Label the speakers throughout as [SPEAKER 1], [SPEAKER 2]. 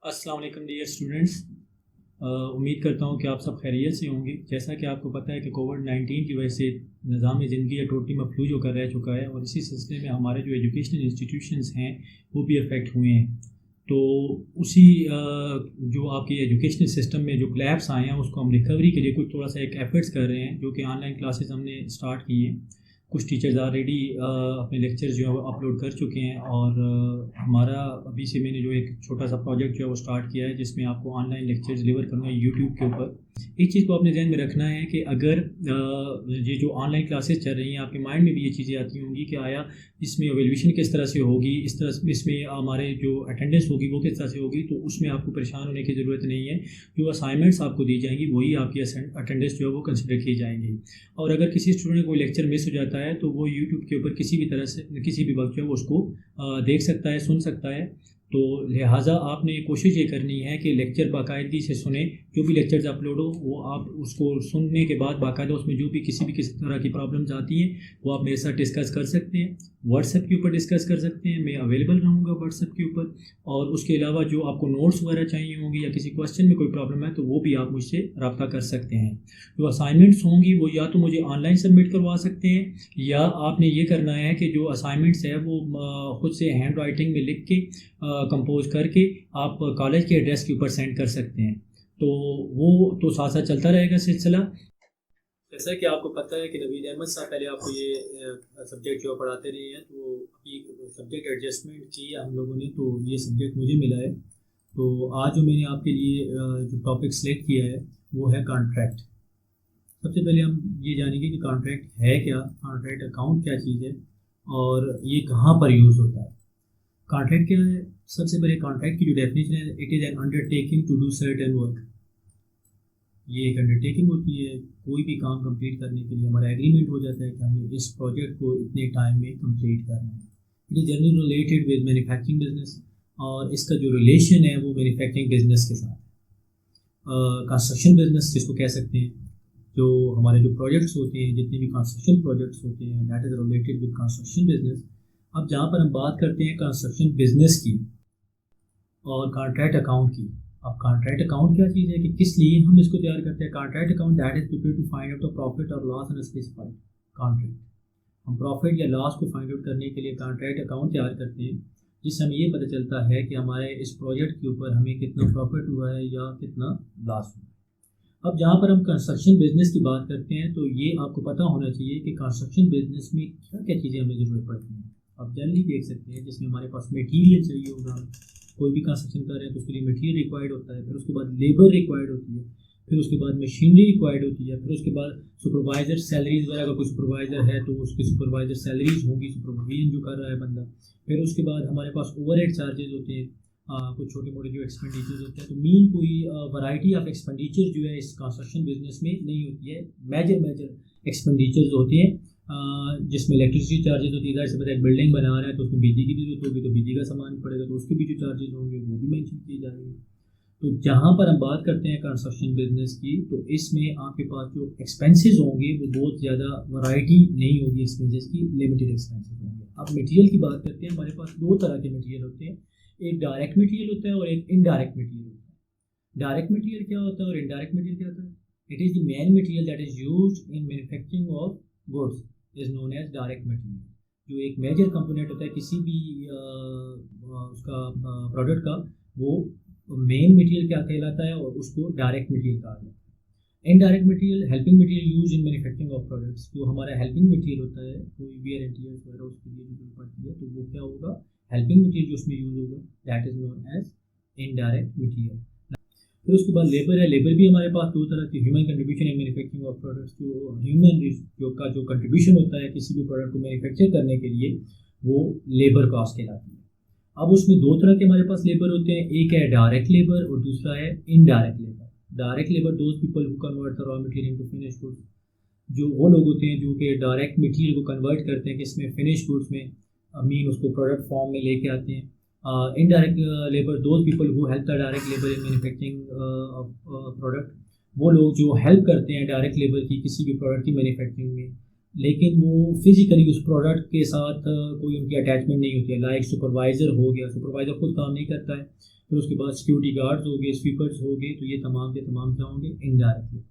[SPEAKER 1] अस्सलाम वालेकुम dear students. उम्मीद करता हूँ कि आप सब खैरियत से होंगे। जैसा कि आपको पता है कि कोविड-19 की वजह से निज़ाम ज़िंदगी टोटली मफलूज होकर रह चुका है और इसी सिलसिले में हमारे जो एजुकेशनल इंस्टीट्यूशंस हैं वो भी अफेक्ट हुए हैं। तो उसी जो आपके एजुकेशनल सिस्टम में जो क्लैप्स आए हैं उसको हम रिकवरी के लिए कुछ थोड़ा सा एक एफर्ट्स कर रहे हैं, जो कि ऑनलाइन क्लासेस हमने स्टार्ट की हैं। कुछ टीचर्स ऑलरेडी अपने लेक्चर्स जो है वो अपलोड कर चुके हैं और हमारा अभी से मैंने जो एक छोटा सा प्रोजेक्ट जो है वो स्टार्ट किया है, जिसमें आपको ऑनलाइन लेक्चर्स डिलीवर करूँगा यूट्यूब के ऊपर। एक चीज़ को आपने ध्यान में रखना है कि अगर ये जो ऑनलाइन क्लासेस चल रही हैं, आपके माइंड में भी ये चीज़ें आती होंगी कि आया इसमें एवेल्यूशन किस तरह से होगी, इस तरह इसमें हमारे जो अटेंडेंस होगी वो किस तरह से होगी। तो उसमें आपको परेशान होने की ज़रूरत नहीं है। जो असाइनमेंट्स आपको दी जाएंगी वही आपकी अटेंडेंस जो है वो कंसिडर की जाएंगी। और अगर किसी स्टूडेंट को लेक्चर मिस हो जाता है तो वो यूट्यूब के ऊपर किसी भी तरह से किसी भी वक्त जो है वो उसको देख सकता है, सुन सकता है। तो लिहाजा आपने कोशिश ये करनी है कि लेक्चर बाकायदगी से सुने। जो भी लेक्चर्स अपलोड हो वो आप उसको सुनने के बाद बाकायदा उसमें जो भी किसी तरह की प्रॉब्लम्स आती हैं वो आप मेरे साथ डिस्कस कर सकते हैं, व्हाट्सएप के ऊपर डिस्कस कर सकते हैं। मैं अवेलेबल रहूँगा व्हाट्सएप के ऊपर। और उसके अलावा जो आपको नोट्स वगैरह चाहिए होंगे या किसी क्वेश्चन में कोई प्रॉब्लम है तो वो भी आप मुझसे रब्ता कर सकते हैं। जो असाइनमेंट्स होंगी वो या तो मुझे ऑनलाइन सबमिट करवा सकते हैं, या आपने ये करना है कि जो असाइनमेंट्स है वो खुद से हैंड राइटिंग में लिख के कंपोज करके आप कॉलेज के एड्रेस के ऊपर सेंड कर सकते हैं। तो वो तो साथ साथ चलता रहेगा सिलसिला। जैसा कि आपको पता है कि नवीद अहमद साहब पहले आपको ये सब्जेक्ट जो पढ़ाते रहे हैं, तो अभी सब्जेक्ट एडजस्टमेंट किया हम लोगों ने, तो ये सब्जेक्ट मुझे मिला है। तो आज जो मैंने आपके लिए जो टॉपिक सेलेक्ट किया है वो है कॉन्ट्रैक्ट। सबसे पहले हम ये जानेंगे कि कॉन्ट्रैक्ट है क्या, कॉन्ट्रैक्ट अकाउंट क्या चीज़ है और ये कहाँ पर यूज़ होता है। कॉन्ट्रैक्ट क्या है? सबसे पहले कॉन्ट्रैक्ट की जो डेफिनेशन है, it is an undertaking to do certain work. ये एक अंडरटेकिंग होती है, कोई भी काम कंप्लीट करने के लिए हमारा एग्रीमेंट हो जाता है कि हमने इस प्रोजेक्ट को इतने टाइम में कंप्लीट करना है। It is generally related with manufacturing business, और इसका जो रिलेशन है वो मैन्युफैक्चरिंग बिजनेस के साथ। कंस्ट्रक्शन बिजनेस जिसको कह सकते हैं, जो हमारे जो प्रोजेक्ट्स होते हैं, जितने भी कंस्ट्रक्शन प्रोजेक्ट्स होते हैं, that is related with construction business. अब जहाँ पर हम बात करते हैं कंस्ट्रक्शन बिजनेस की और कॉन्ट्रैक्ट अकाउंट की। अब कॉन्ट्रैक्ट अकाउंट क्या चीज़ है कि किस लिए हम इसको तैयार करते हैं? Contract account that is prepare to find out the profit और लॉस इन स्पेसिफाइड कॉन्ट्रैक्ट। हम प्रॉफिट या लॉस को फाइंड आउट करने के लिए कॉन्ट्रैक्ट अकाउंट तैयार करते हैं, जिससे हमें ये पता चलता है कि हमारे इस प्रोजेक्ट के ऊपर हमें कितना प्रॉफिट हुआ है या कितना लॉस हुआ है। अब जहाँ पर हम कंस्ट्रक्शन बिजनेस की बात करते हैं तो ये आपको पता होना चाहिए कि कंस्ट्रक्शन बिजनेस में क्या क्या चीज़ें हमें ज़रूरत पड़ती हैं। आप जनरली देख सकते हैं जिसमें हमारे पास मटेरियल चाहिए होगा। कोई भी कंस्ट्रक्शन कर रहे हैं तो उसके लिए मटेरियल रिक्वायर्ड होता है, फिर उसके बाद लेबर रिक्वायर्ड होती है, फिर उसके बाद मशीनरी रिक्वायर्ड होती है, फिर उसके बाद सुपरवाइज़र सैलरीज वगैरह। अगर कोई सुपरवाइज़र है तो उसकी सुपरवाइज़र सैलरीज होंगी, सुपरविजन जो कर रहा है बंदा। फिर उसके बाद हमारे पास ओवरहेड चार्जेस होते हैं, कुछ छोटे मोटे जो एक्सपेंडिचर्स होते हैं। तो मेन कोई वैरायटी ऑफ एक्सपेंडिचर जो है इस कंस्ट्रक्शन बिजनेस में नहीं होती है। मेजर एक्सपेंडिचर्स होते हैं जिसमें इलेक्ट्रिसिटी चार्जेस होती है। इधर से पता है बिल्डिंग बना रहा है तो उसमें बिजली की जरूरत होगी, तो बिजली का सामान पड़ेगा, तो उसके भी जो चार्जेस होंगे वो भी मेंशन किए जाएंगे। तो जहाँ पर हम बात करते हैं कंस्ट्रक्शन बिजनेस की, तो इसमें आपके पास जो एक्सपेंसेस होंगे वो बहुत ज़्यादा वैरायटी नहीं होगी एक्सपेंसेस की, लिमिटेड एक्सपेंसेस होंगे। अब मटेरियल की बात करते हैं, हमारे पास दो तरह के मटेरियल होते हैं, एक डायरेक्ट मटेरियल होता है और एक इनडायरेक्ट मटेरियल होता है। डायरेक्ट मटेरियल क्या होता है और इनडायरेक्ट मटेरियल क्या होता है? It is the main material that is used in manufacturing of goods is known as direct material. जो एक मेजर कंपोनेंट होता है किसी भी उसका प्रोडक्ट का, वो मेन मटेरियल क्या कहलाता है और उसको डायरेक्ट मटेरियल कहा जाता है। Indirect material helping material use in manufacturing of products. जो हमारा हेल्पिंग मटेरियल होता है, कोई वियर एंड टियर्स वगैरह उसके लिए जो पड़ती है, तो वो क्या होगा? हेल्पिंग मटेरियल जो उसमें यूज होगा, that is known as indirect material. फिर उसके बाद लेबर है। लेबर भी हमारे पास दो तरह की, human contribution in manufacturing of products. जो ह्यूमन जो कंट्रीब्यूशन होता है किसी भी प्रोडक्ट को मैन्युफैक्चर करने के लिए, वो लेबर कॉस्ट कहलाती है। अब उसमें दो तरह के हमारे पास लेबर होते हैं, एक है डायरेक्ट लेबर और दूसरा है indirect labour. Direct labour those people who convert the raw material into finish goods. जो वो लोग होते हैं जो कि डायरेक्ट मटेरियल को कन्वर्ट करते हैं किसमें? फिनिश गुड्स में, मीन उसको प्रोडक्ट फॉर्म में लेके आते हैं। Indirect labour those people who help the direct labour in manufacturing of product. वो लोग जो हेल्प करते हैं डायरेक्ट लेबर की किसी भी प्रोडक्ट की मैन्युफैक्चरिंग में, लेकिन वो फिजिकली उस प्रोडक्ट के साथ कोई उनकी अटैचमेंट नहीं होती है। लाइक सुपरवाइज़र हो गया, सुपरवाइज़र खुद काम नहीं करता है, फिर उसके बाद सिक्योरिटी गार्ड्स हो गए, स्वीपर्स हो गए, तो ये तमाम के तमाम क्या होंगे, इनडायरेक्टली।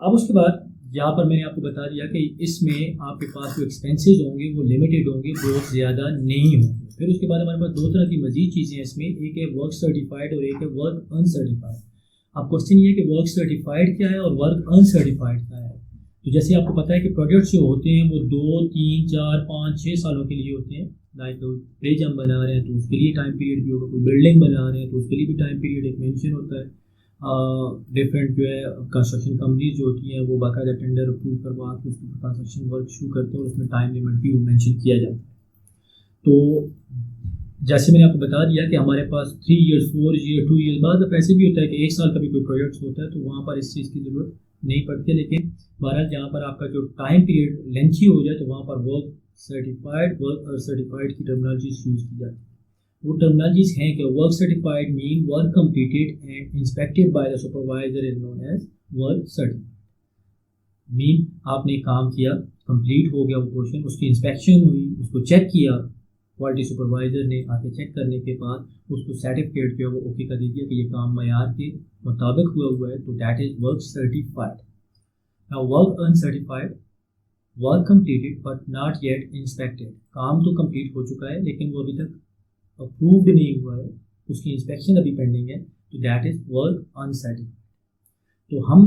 [SPEAKER 1] अब उसके बाद यहाँ पर मैंने आपको बता दिया कि इसमें आपके पास जो एक्सपेंसेस होंगे वो लिमिटेड होंगे, बहुत ज़्यादा नहीं होंगे। फिर उसके बाद हमारे पास दो तरह की मजीद चीज़ें हैं इसमें, एक है वर्क सर्टिफाइड और एक है वर्क अनसर्टिफाइड। अब क्वेश्चन ये है कि वर्क सर्टिफाइड क्या है और वर्क अनसर्टिफाइड क्या है। तो जैसे आपको पता है कि प्रोजेक्ट्स जो होते हैं वो 2, 3, 4, 5, 6 सालों के लिए होते हैं। लाइक ब्रिज हम बना रहे हैं तो उसके लिए टाइम पीरियड भी होगा, कोई बिल्डिंग बना रहे हैं तो उसके लिए भी टाइम पीरियड एक मेंशन होता है। डिफरेंट जो है कंस्ट्रक्शन कंपनीज जो होती हैं वो बाकायदा टेंडर अप्रूव करवा के उसके ऊपर कंस्ट्रक्शन वर्क शुरू करते हैं और उसमें टाइम लिमिट भी मेंशन किया जाता है। तो जैसे मैंने आपको बता दिया कि हमारे पास 3 ईयर्स, 4 ईयर, 2 ईयर्स बाद ऐसे भी होता है कि 1 साल का भी कोई प्रोजेक्ट होता है तो वहाँ पर इस चीज़ की ज़रूरत नहीं पड़ती है। लेकिन बहरहाल जहाँ पर आपका जो टाइम पीरियड लेंथी हो जाए तो वहाँ पर वर्क सर्टिफाइड, वर्क सर्टिफाइड की टर्मिनोलॉजीज यूज़ की जाती है। वो टर्मिनोलॉजीज हैं कि work certified mean work completed and inspected by the supervisor is known as work certified. Mean आपने काम किया, कंप्लीट हो गया वो पोर्शन, उसकी इंस्पेक्शन हुई, उसको चेक किया, क्वालिटी सुपरवाइजर ने आके चेक करने के बाद उसको सर्टिफिकेट जो है वो ओके कर दीजिए कि ये काम मयार के मुताबिक हुआ है, तो that is work certified. Now work uncertified, work completed but not yet inspected. काम तो कंप्लीट हो चुका है लेकिन वो अभी तक अप्रूव्ड नहीं हुआ है, उसकी इंस्पेक्शन अभी पेंडिंग है, तो दैट इज वर्क अनसर्टिफाइड। तो हम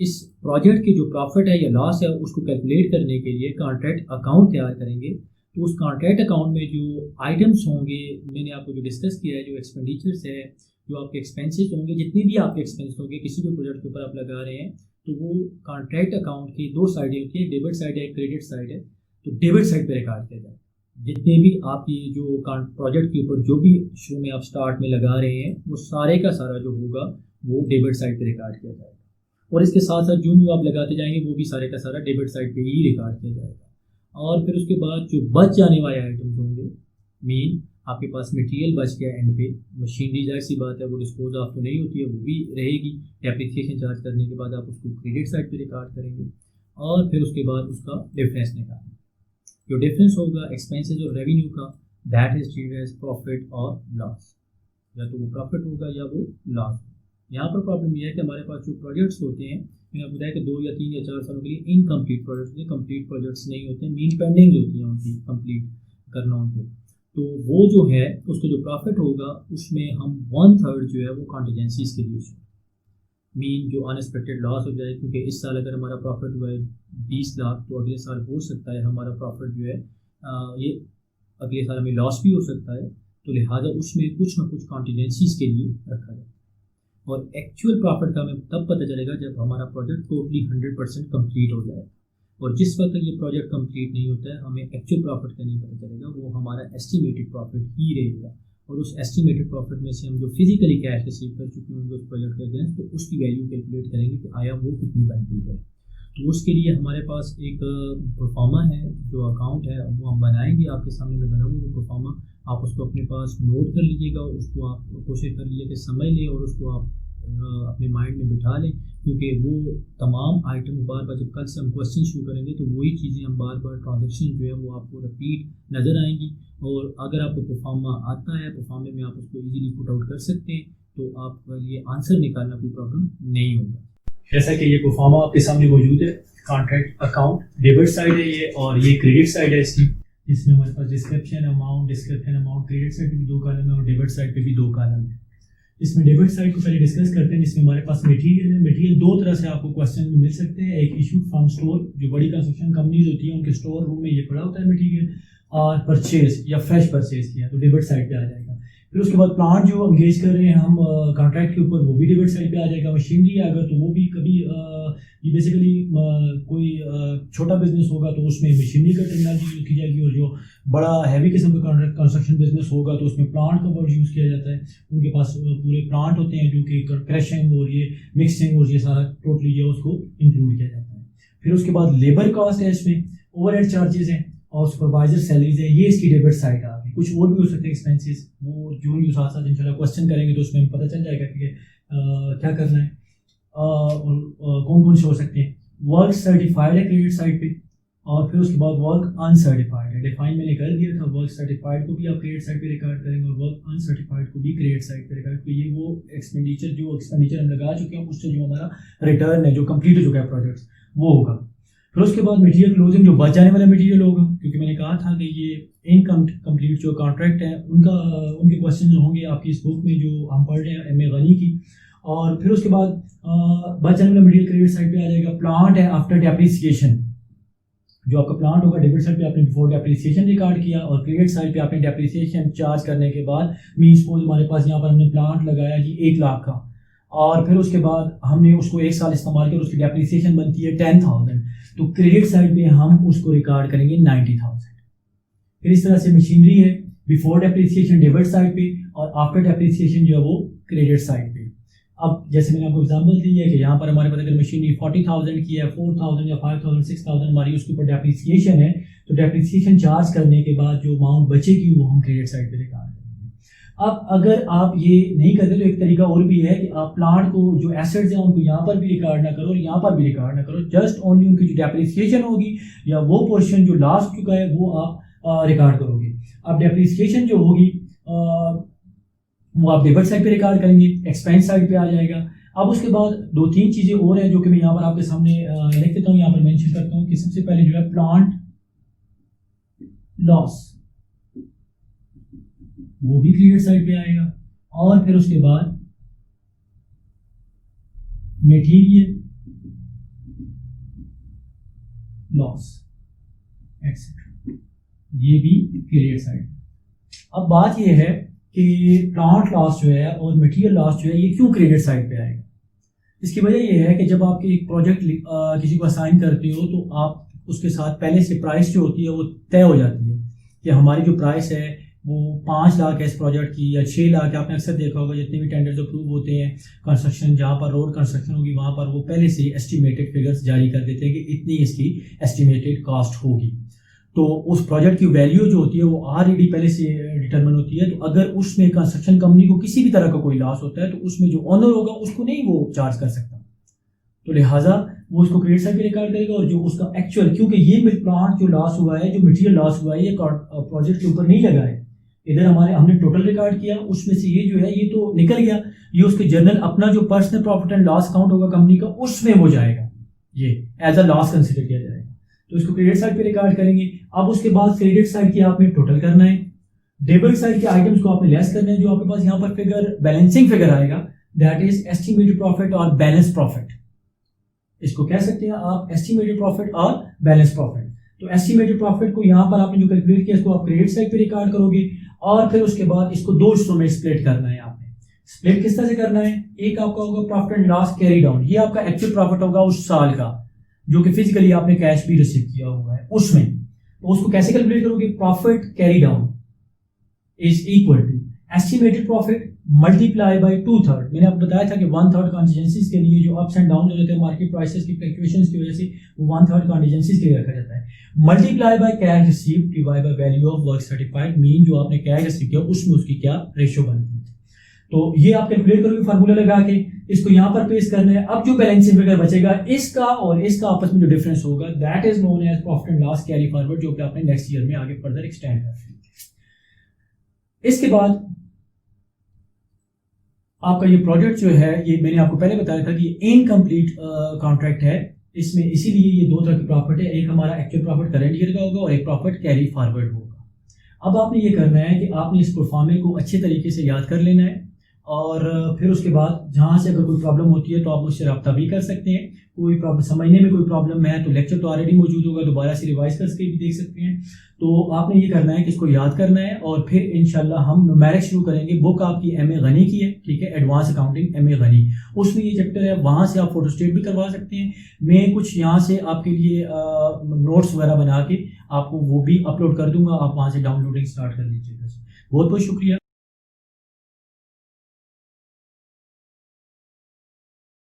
[SPEAKER 1] इस प्रोजेक्ट की जो प्रॉफिट है या लॉस है उसको कैलकुलेट करने के लिए कॉन्ट्रैक्ट अकाउंट तैयार करेंगे। तो उस कॉन्ट्रैक्ट अकाउंट में जो आइटम्स होंगे, मैंने आपको जो डिस्कस किया है, जो एक्सपेंडिचर्स है, जो आपके एक्सपेंसेस होंगे, जितने भी आपके एक्सपेंस होंगे किसी भी प्रोजेक्ट के ऊपर आप लगा रहे हैं, तो वो कॉन्ट्रैक्ट अकाउंट की 2 साइडें होती है, डेबिट साइड है, क्रेडिट साइड है। तो डेबिट साइड पर रिकॉर्ड किया जाए जितने भी आपकी जो प्रोजेक्ट के ऊपर जो भी शुरू में आप स्टार्ट में लगा रहे हैं वो सारे का सारा जो होगा वो डेबिट साइड पे रिकॉर्ड किया जाएगा। और इसके साथ साथ जो आप लगाते जाएंगे वो भी सारे का सारा डेबिट साइड पे ही रिकॉर्ड किया जाएगा। और फिर उसके बाद जो बच जाने वाले आइटम्स होंगे, मीन आपके पास मटेरियल बच गया एंड पे, मशीनरी जाहिर सी बात है वो डिस्पोज ऑफ तो नहीं होती है, वो भी रहेगी। एप्लीकेशन चार्ज करने के बाद आप उसको क्रेडिट साइड पे रिकॉर्ड करेंगे और फिर उसके बाद उसका डिफरेंस निकालेंगे। जो डिफरेंस होगा एक्सपेंसेस और रेवेन्यू का, that is treated as profit और लॉस। या तो वो प्रॉफिट होगा या वो लॉस। यहाँ पर प्रॉब्लम यह है कि हमारे पास जो प्रोजेक्ट्स होते हैं, मैंने आपको बताया कि 2 या 3 या 4 सालों के लिए इनकम्प्लीट प्रोजेक्ट्स होते हैं, कंप्लीट प्रोजेक्ट्स नहीं होते हैं, मीन पेंडिंग होती हैं उनकी कंप्लीट करना उनको। तो वो जो है उसका जो प्रॉफिट होगा उसमें हम 1/3 जो है वो कॉन्टीजेंसीज के लिए, मीन जो अनएक्सपेक्टेड लॉस हो जाए, क्योंकि इस साल अगर हमारा प्रॉफिट हुआ है 20 लाख तो अगले साल हो सकता है हमारा प्रॉफिट जो है ये अगले साल हमें लॉस भी हो सकता है, तो लिहाजा उसमें कुछ ना कुछ कॉन्टीजेंसीज के लिए रखा जाए। और एक्चुअल प्रॉफिट का हमें तब पता चलेगा जब हमारा प्रोजेक्ट टोटली 100% कंप्लीट हो जाए। और जिस वक्त तक ये प्रोजेक्ट कंप्लीट नहीं होता है हमें एक्चुअल प्रॉफिट का नहीं पता चलेगा, वो हमारा एस्टिमेटेड प्रॉफिट ही रहेगा। और उस एस्टिमेटेड प्रॉफिट में से हम जो फिजिकली कैश रिसीव कर चुके होंगे उस प्रोजेक्ट के अगेंस्ट, तो उसकी वैल्यू कैलकुलेट करेंगे कि आया वो कितनी बनती है। तो उसके लिए हमारे पास एक परफॉर्मा है, जो अकाउंट है वो हम बनाएंगे, आपके सामने में बना हुआ वो परफॉर्मा, आप उसको अपने पास नोट कर लीजिएगा, उसको आप कोशिश कर लीजिए कि समझ लें और उसको आप अपने माइंड में बिठा लें, क्योंकि वो तमाम आइटम बार बार जब कल से हम क्वेश्चन शुरू करेंगे तो वही चीज़ें हम बार बार ट्रांजेक्शन जो है वो आपको रिपीट नज़र आएंगी। और अगर आपको परफॉर्मा आता है, परफॉर्मे में आप उसको इजीली पुट आउट कर सकते हैं, तो आपका ये आंसर निकालना कोई प्रॉब्लम नहीं होगा। जैसा कि ये परफॉर्मा आपके सामने मौजूद है, कॉन्ट्रैक्ट अकाउंट डेबिट साइड है ये और ये क्रेडिट साइड है इसकी, इसमें हमारे पास डिस्क्रिप्शन अमाउंट क्रेडिट साइड पे भी 2 कॉलम है और डेबिट साइड पे भी 2 कॉलम है। इसमें डेबिट साइड को पहले डिस्कस करते हैं, जिसमें हमारे पास मटेरियल है। मटेरियल 2 तरह से आपको क्वेश्चन में मिल सकते हैं, एक इशू फ्रॉम स्टोर, जो बड़ी कंस्ट्रक्शन कंपनीज होती हैं उनके स्टोर रूम में ये पड़ा होता है मटेरियल, और परचेज या फ्रेश परचेज किया तो डेबिट साइड पे आ जाएगा। फिर उसके बाद प्लांट जो एंगेज कर रहे हैं हम कॉन्ट्रैक्ट के ऊपर, वो भी डेबिट साइड पे आ जाएगा। मशीनरी अगर तो वो भी कभी ये बेसिकली कोई छोटा बिजनेस होगा तो उसमें मशीनरी का टेक्नोलॉजी यूज़ की जाएगी, और जो बड़ा हैवी किस्म का कंस्ट्रक्शन बिजनेस होगा तो उसमें प्लांट का वर्ड यूज़ किया जाता है। उनके पास पूरे प्लांट होते हैं जो कि क्रशिंग और ये मिक्सिंग और ये सारा टोटली ये उसको इंक्लूड किया जाता है। फिर उसके बाद लेबर कॉस्ट है, इसमें ओवरहेड चार्जेस हैं और सुपरवाइजर सैलरीज है, ये इसकी डेबिट साइड आ गई। कुछ और भी हो सकते हैं एक्सपेंसेस, वो जो साथ साथ इंशाल्लाह क्वेश्चन करेंगे तो उसमें हमें पता चल जाएगा कि क्या करना है और कौन कौन से हो सकते हैं। वर्क सर्टिफाइड है क्रेडिट साइड पे, और फिर उसके बाद वर्क अनसर्टिफाइड है, डिफाइन मैंने कर दिया था। वर्क सर्टिफाइड को भी आप क्रेडिट साइड पे रिकॉर्ड करेंगे और वर्क अनसर्टिफाइड को भी क्रेडिट साइड पे रिकॉर्ड, तो ये वो एक्सपेंडिचर हम लगा चुके हैं, उससे जो हमारा रिटर्न है जो कंप्लीट हो चुका है प्रोजेक्ट वो होगा। फिर उसके बाद मटेरियल क्लोजिंग, जो बच जाने वाला मटेरियल होगा, क्योंकि मैंने कहा था कि ये इनकम्प्लीट जो कॉन्ट्रैक्ट है उनके क्वेश्चन होंगे आपकी इस बुक में जो हम पढ़ रहे हैं एम ए गनी की। और फिर उसके बाद बच जाने वाला मटेरियल क्रेडिट साइड पे आ जाएगा। प्लांट है आफ्टर डेप्रिसिएशन, जो आपका प्लांट होगा डेबिट साइड पे आपने बिफोर डेप्रिसिएशन रिकॉर्ड किया और क्रेडिट साइड पे आपने डेप्रिसिएशन चार्ज करने के बाद, मीन सपोज हमारे पास यहाँ पर हमने प्लांट लगाया जी 1 लाख का, और फिर उसके बाद हमने उसको 1 साल इस्तेमाल किया और उसकी डेप्रिसिएशन बनती है 10,000, तो क्रेडिट साइड पे हम उसको रिकॉर्ड करेंगे 90,000। फिर इस तरह से मशीनरी है बिफोर डेप्रिसिएशन डेबिट साइड पे और आफ्टर डेप्रिसिएशन जो है वो क्रेडिट साइड पे। अब जैसे मैंने आपको एग्जांपल दी है कि यहाँ पर हमारे पास अगर मशीनरी 40,000 की है, 4,000 या 5,000 6,000 हमारी उसके ऊपर डेप्रिसिएशन है, तो डेप्रिसिएशन चार्ज करने के बाद जो अमाउंट बचेगी वो हम क्रेडिट साइड पे रिकॉर्ड करेंगे। अब अगर आप ये नहीं करते तो एक तरीका और भी है कि आप प्लांट को जो एसेट्स हैं उनको यहाँ पर भी रिकॉर्ड ना करो और यहाँ पर भी रिकॉर्ड ना करो, जस्ट ओनली उनकी जो डेप्रिसिएशन होगी या वो पोर्शन जो लास्ट हो चुका है वो आप रिकॉर्ड करोगे। अब डेप्रिसिएशन जो होगी वो आप डेबिट साइड पे रिकॉर्ड करेंगे, एक्सपेंस साइड पे आ जाएगा। अब उसके बाद 2-3 चीज़ें और हैं जो कि मैं यहाँ पर आपके सामने लिख देता हूँ, यहाँ पर मेंशन करता हूँ कि सबसे पहले जो है प्लांट लॉस, वो भी क्रेडिट साइड पे आएगा। और फिर उसके बाद मटेरियल लॉस एक्सेट्रा, ये भी क्रेडिट साइड। अब बात ये है कि प्लांट लॉस जो है और मटेरियल लॉस जो है ये क्यों क्रेडिट साइड पे आएगा। इसकी वजह ये है कि जब आप एक प्रोजेक्ट किसी को असाइन करते हो तो आप उसके साथ पहले से प्राइस जो होती है वो तय हो जाती है कि हमारी जो प्राइस है वो 5 लाख है इस प्रोजेक्ट की या 6 लाख है। आपने अक्सर देखा होगा जितने भी टेंडर्स अप्रूव होते हैं कंस्ट्रक्शन, जहाँ पर रोड कंस्ट्रक्शन होगी वहाँ पर वो पहले से एस्टिमेटेड फिगर्स जारी कर देते हैं कि इतनी इसकी एस्टिमेटेड कॉस्ट होगी। तो उस प्रोजेक्ट की वैल्यू जो होती है वो ऑलरेडी पहले से डिटरमिन होती है। तो अगर उसमें कंस्ट्रक्शन कंपनी को किसी भी तरह का कोई लॉस होता है तो उसमें जो ऑनर होगा उसको नहीं वो चार्ज कर सकता, तो लिहाजा वो उसको क्रेडिट साइड पे रिकॉर्ड करेगा। और जो उसका एक्चुअल, क्योंकि ये प्लांट जो लॉस हुआ है, जो मटेरियल लॉस हुआ है, ये प्रोजेक्ट के ऊपर नहीं लगा है, इधर हमने टोटल रिकॉर्ड किया, उसमें से ये जो है ये तो निकल गया, ये उसके जर्नल अपना जो personal profit and loss account होगा कंपनी का उसमें हो जाएगा, ये एज अ लॉस कंसिडर किया जाएगा, तो इसको क्रेडिट साइड पे रिकॉर्ड करेंगे। अब उसके बाद क्रेडिट साइड की आपने टोटल करना है, डेबिट साइड के आइटम्स को आपने लेस करना है। जो आपके पास यहाँ पर फिगर बैलेंसिंग फिगर आएगा दैट इज एस्टिमेटेड प्रॉफिट और बैलेंस प्रॉफिट, इसको कह सकते हैं आप एस्टिमेटेड प्रॉफिट और बैलेंस प्रॉफिट। तो एस्टिमेटेड प्रॉफिट को यहाँ पर आपने जो कैलकुलेट किया इसको आप क्रेडिट साइड पे रिकॉर्ड करोगे और फिर उसके बाद इसको 2 हिस्सों में स्प्लिट करना है। आपने स्प्लिट किस तरह से करना है, एक आपका होगा profit and loss carry down, ये आपका एक्चुअल प्रॉफिट होगा उस साल का जो कि फिजिकली आपने कैश भी रिसीव किया हुआ है उसमें, तो उसको कैसे कैलकुलेट करोगे, profit carry down is equal to estimated profit multiply by 2/3। मैंने आपको बताया था कि 1/3 कॉन्टिजेंसीज के लिए जो अप्स एंड डाउन हो जाते हैं मार्केट प्राइसेस की फ्लक्चुएशंस की वजह से वो 1/3 कॉन्टिजेंसीज के लिए रखा जाता है, multiply by cash receive divide by value of work certified, mean जो आपने कैश रिसीव किया उसमें उसकी क्या रेशियो बनती है। तो ये आप कैलकुलेट करोगे फार्मूला लगा के, इसको यहाँ पर पेश करना है। अब जो बैलेंसिंग फिगर बचेगा इसका और इसका आपस में जो डिफरेंस होगा that is known as profit and loss carry forward, जो कि आपने नेक्स्ट ईयर में आगे फर्दर एक्सटेंड कर सकते हैं। इसके बाद आपका ये प्रोजेक्ट जो है ये मैंने आपको पहले बताया था कि इनकम्प्लीट कॉन्ट्रैक्ट है, इसमें इसीलिए ये 2 तरह की प्रॉफिट है, एक हमारा एक्चुअल प्रॉफिट करंट ईयर का होगा और एक प्रॉफिट कैरी फॉरवर्ड होगा। अब आपने ये करना है कि आपने इस परफॉर्मे को अच्छे तरीके से याद कर लेना है और फिर उसके बाद जहाँ से अगर कोई प्रॉब्लम होती है तो आप मुझसे रब्ता भी कर सकते हैं। कोई प्रॉब्लम समझने में कोई प्रॉब्लम है तो लेक्चर तो ऑलरेडी मौजूद होगा, दोबारा से रिवाइज करके भी देख सकते हैं। तो आपने ये करना है कि इसको याद करना है और फिर इंशाल्लाह हम न्यूमेरिक्स शुरू करेंगे। बुक आपकी एम ए गनी की है, ठीक है, advance accounting M A Gani, उसमें ये चैप्टर है, वहाँ से आप फोटोस्टेट भी करवा सकते हैं। मैं कुछ यहाँ से आपके लिए नोट्स वगैरह बना के आपको वो भी अपलोड कर दूंगा, आप वहाँ से डाउनलोडिंग स्टार्ट कर लीजिएगा। बहुत बहुत शुक्रिया।